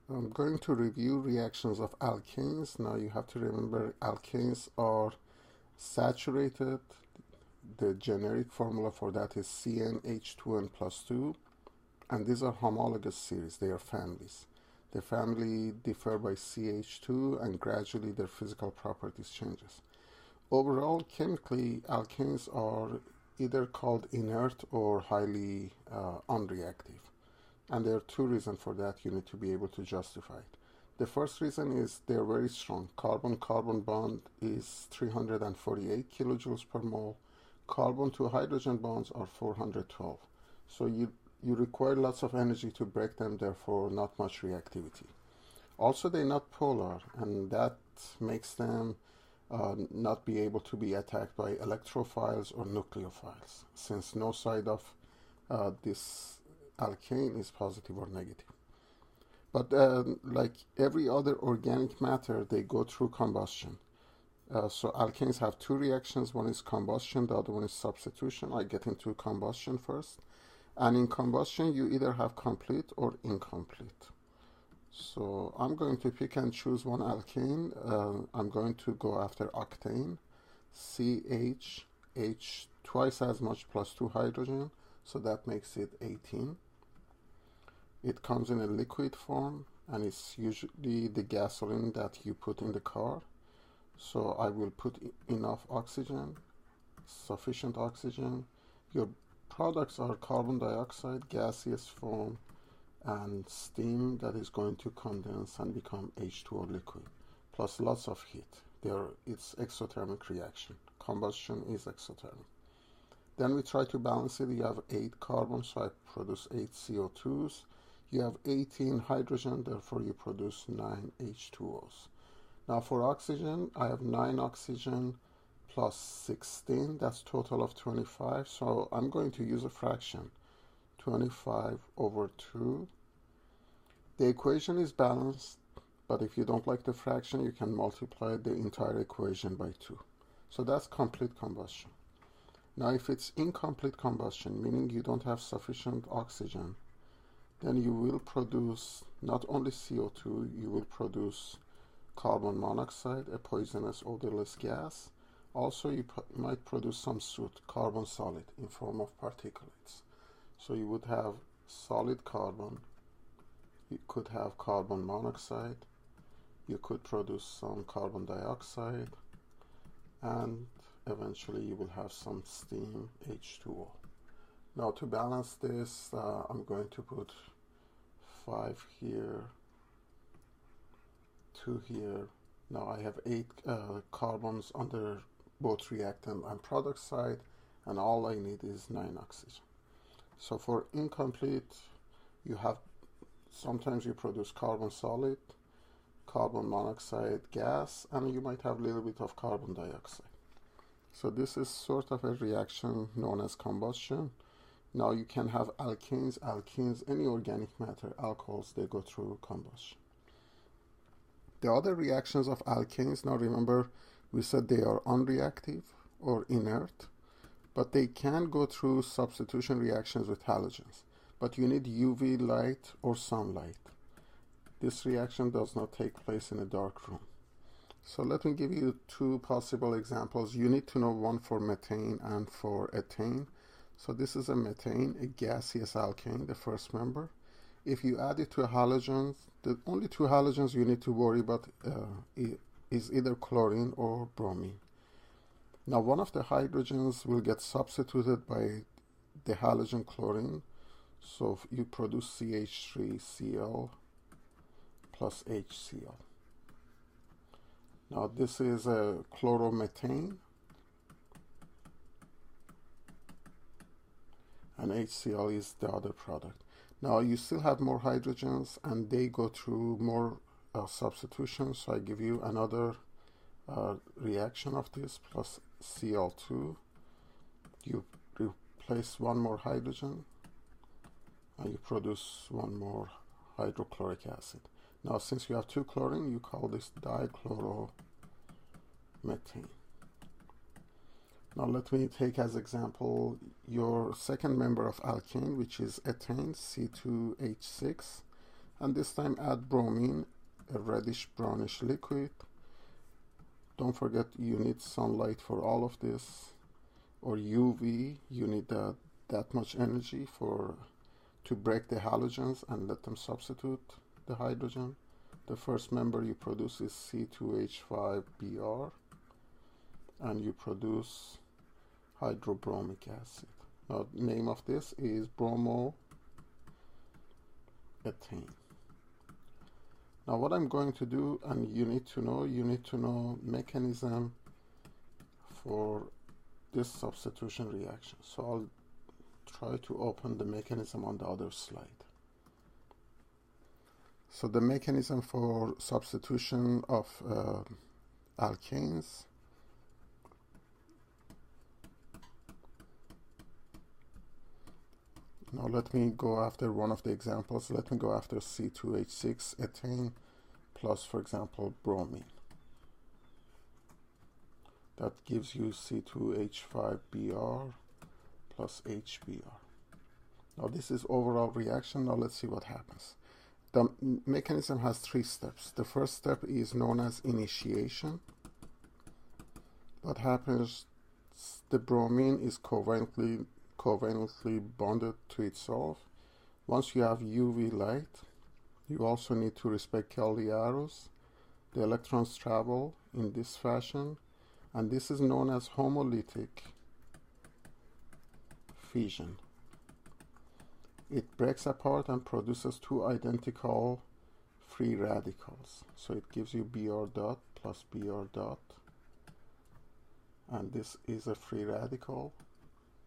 I'm going to review reactions of alkanes. Now you have to remember alkanes are saturated. The generic formula for that is CnH2n plus 2, and these are homologous series. They are families. The family differ by CH2 and gradually their physical properties changes. Overall, chemically, alkanes are either called inert or highly unreactive. And there are two reasons for that. You need to be able to justify it. The first reason is they're very strong. Carbon-carbon bond is 348 kilojoules per mole. Carbon to hydrogen bonds are 412. So you require lots of energy to break them, therefore not much reactivity. Also, they're not polar, and that makes them not be able to be attacked by electrophiles or nucleophiles, since no side of this alkane is positive or negative. But like every other organic matter, they go through combustion. So alkanes have two reactions. One is combustion, the other one is substitution. I get into combustion first. And in combustion, you either have complete or incomplete. So I'm going to pick and choose one alkane. I'm going to go after octane, CH, H twice as much plus 2 hydrogen, so that makes it 18. It comes in a liquid form, and it's usually the gasoline that you put in the car. So I will put enough oxygen, sufficient oxygen. Your products are carbon dioxide, gaseous form, and steam that is going to condense and become H2O liquid, plus lots of heat. It's exothermic reaction. Combustion is exothermic. Then we try to balance it. You have 8 carbons, so I produce 8 CO2s. You have 18 hydrogen, therefore you produce 9 H2Os. Now for oxygen, I have 9 oxygen plus 16, that's total of 25. So I'm going to use a fraction, 25 over 2. The equation is balanced, but if you don't like the fraction, you can multiply the entire equation by 2. So that's complete combustion. Now if it's incomplete combustion, meaning you don't have sufficient oxygen, then you will produce not only CO2, you will produce carbon monoxide, a poisonous odorless gas. Also, you might produce some soot, carbon solid, in form of particulates. So you would have solid carbon, you could have carbon monoxide, you could produce some carbon dioxide, and eventually you will have some steam, H2O. Now to balance this, I'm going to put 5 here, 2 here. Now I have 8 carbons under both reactant and product side, and all I need is 9 oxygen. So for incomplete, you have sometimes you produce carbon solid, carbon monoxide gas, and you might have a little bit of carbon dioxide. So this is sort of a reaction known as combustion. Now you can have alkanes, alkenes, any organic matter, alcohols, they go through combustion. The other reactions of alkanes, now remember we said they are unreactive or inert, but they can go through substitution reactions with halogens. But you need UV light or sunlight. This reaction does not take place in a dark room. So let me give you 2 possible examples. You need to know one for methane and for ethane. So this is a methane, a gaseous alkane, the first member. If you add it to a halogen, the only 2 halogens you need to worry about is either chlorine or bromine. Now one of the hydrogens will get substituted by the halogen chlorine. So you produce CH3Cl plus HCl. Now this is a chloromethane, and HCl is the other product. Now you still have more hydrogens, and they go through more substitutions. So I give you another reaction of this plus Cl2. You replace one more hydrogen, and you produce one more hydrochloric acid. Now since you have 2 chlorine, you call this dichloromethane. Now let me take as example your second member of alkane, which is ethane, C2H6. And this time add bromine, a reddish brownish liquid. Don't forget you need sunlight for all of this, or UV. You need that much energy to break the halogens and let them substitute the hydrogen. The first member you produce is C2H5Br, and you produce hydrobromic acid. Now the name of this is bromoethane. Now what I'm going to do, and you need to know mechanism for this substitution reaction. So I'll try to open the mechanism on the other slide. So the mechanism for substitution of alkanes. Now let me go after one of the examples. Let me go after C2H6 ethane plus, for example, bromine. That gives you C2H5Br plus HBr. Now this is overall reaction. Now let's see what happens. The mechanism has 3 steps. The first step is known as initiation. What happens, the bromine is covalently bonded to itself. Once you have UV light, you also need to respect Kelvin arrows. The electrons travel in this fashion, and this is known as homolytic fission. It breaks apart and produces 2 identical free radicals. So it gives you Br dot plus Br dot, and this is a free radical.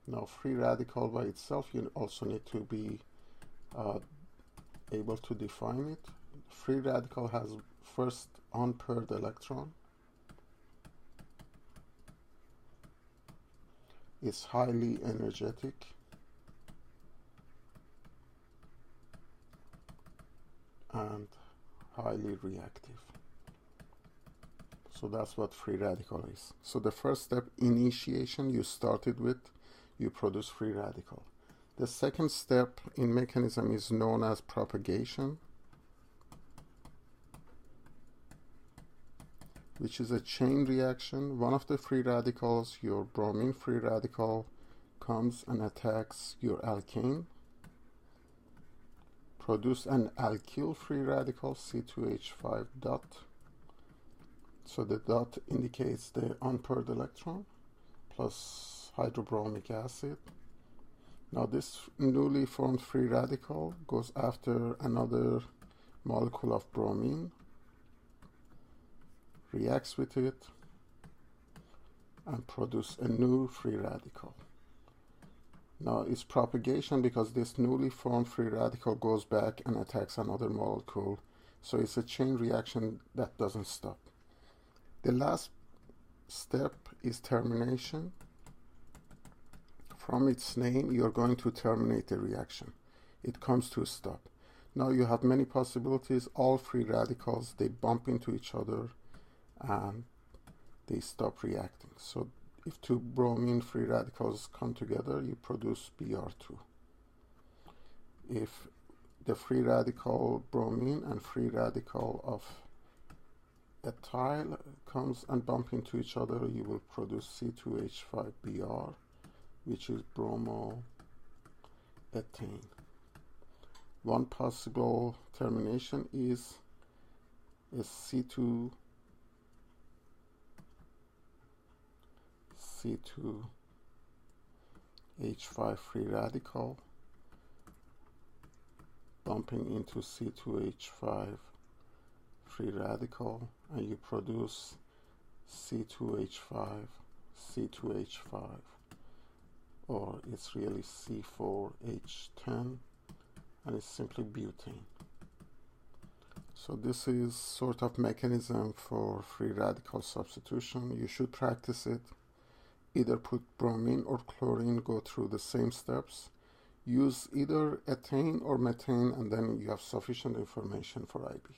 Now free radical by itself, you also need to be able to define it. Free radical has first unpaired electron. It's highly energetic. And highly reactive. So that's what free radical is. So the first step, initiation, you started with, you produce free radical. The second step in mechanism is known as propagation, which is a chain reaction. One of the free radicals, your bromine free radical, comes and attacks your alkane, produce an alkyl free radical, C2H5 dot. So the dot indicates the unpaired electron plus hydrobromic acid. Now this newly formed free radical goes after another molecule of bromine, reacts with it, and produce a new free radical. Now it's propagation because this newly formed free radical goes back and attacks another molecule. So it's a chain reaction that doesn't stop. The last step is termination. From its name, you're going to terminate the reaction. It comes to a stop. Now you have many possibilities. All free radicals, they bump into each other and they stop reacting. So if 2 bromine free radicals come together, you produce Br2. If the free radical bromine and free radical of ethyl comes and bump into each other, you will produce C2H5Br, which is bromoethane. One possible termination is a C2H5 free radical bumping into C2H5 free radical, and you produce C2H5, or it's really C4H10, and it's simply butane. So this is sort of mechanism for free radical substitution. You should practice it. Either put bromine or chlorine, go through the same steps. Use either ethane or methane, and then you have sufficient information for IB.